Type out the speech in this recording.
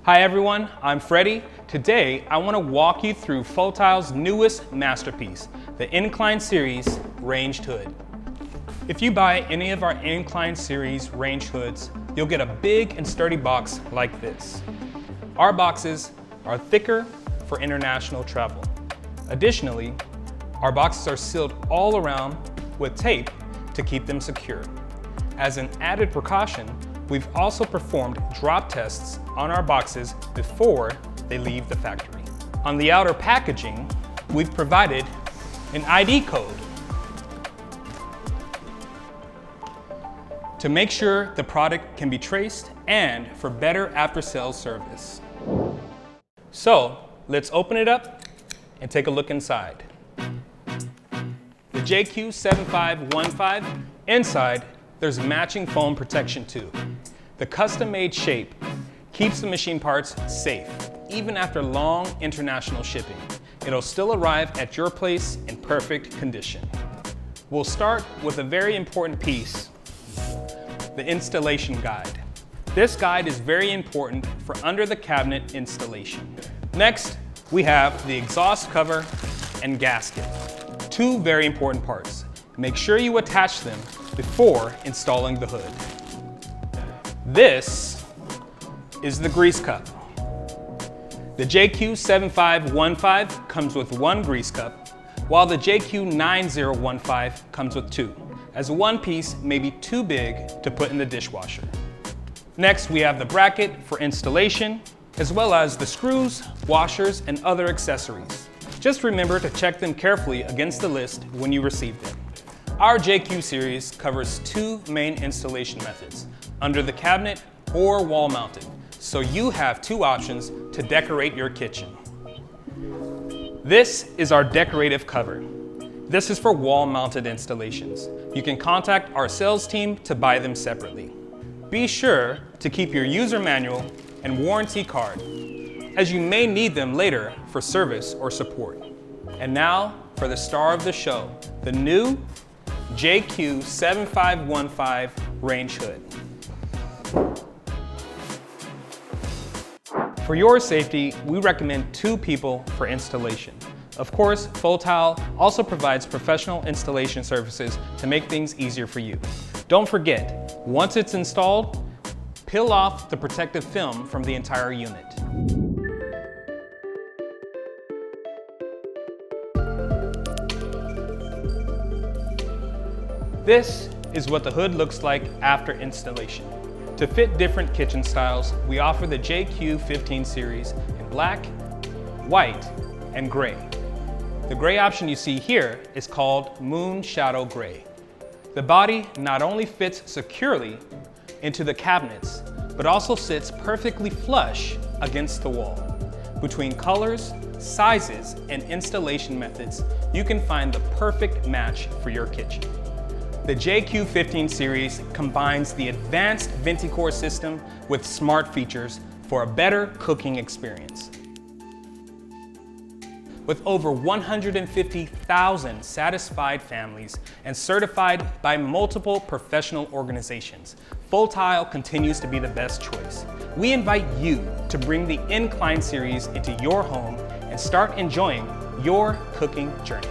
Hi everyone, I'm Freddy. Today I want to walk you through FOTILE's newest masterpiece, the Incline Series Ranged Hood. If you buy any of our Incline Series ranged hoods, you'll get a big and sturdy box like this. Our boxes are thicker for international travel. Additionally, our boxes are sealed all around with tape to keep them secure. As an added precaution, we've also performed drop tests on our boxes before they leave the factory. On the outer packaging, we've provided an ID code to make sure the product can be traced and for better after-sales service. So let's open it up and take a look inside. The JQ7515, inside there's matching foam protection too. The custom-made shape keeps the machine parts safe, even after long international shipping. It'll still arrive at your place in perfect condition. We'll start with a very important piece, the installation guide. This guide is very important for under the cabinet installation. Next, we have the exhaust cover and gasket. Two very important parts. Make sure you attach them before installing the hood. This is the grease cup. The JQ7515 comes with one grease cup, while the JQ9015 comes with two, as one piece may be too big to put in the dishwasher. Next, we have the bracket for installation, as well as the screws, washers, and other accessories. Just remember to check them carefully against the list when you receive them. Our JQ series covers two main installation methods, under the cabinet or wall mounted, so you have two options to decorate your kitchen. This is our decorative cover. This is for wall mounted installations. You can contact our sales team to buy them separately. Be sure to keep your user manual and warranty card, as you may need them later for service or support. And now for the star of the show, the new JQ7515 range hood. For your safety, we recommend two people for installation. Of course, FOTILE also provides professional installation services to make things easier for you. Don't forget, once it's installed, peel off the protective film from the entire unit. This is what the hood looks like after installation. To fit different kitchen styles, we offer the JQ15 series in black, white, and gray. The gray option you see here is called Moon Shadow Gray. The body not only fits securely into the cabinets, but also sits perfectly flush against the wall. Between colors, sizes, and installation methods, you can find the perfect match for your kitchen. The JQ15 series combines the advanced VentiCore system with smart features for a better cooking experience. With over 150,000 satisfied families and certified by multiple professional organizations, FOTILE continues to be the best choice. We invite you to bring the Incline series into your home and start enjoying your cooking journey.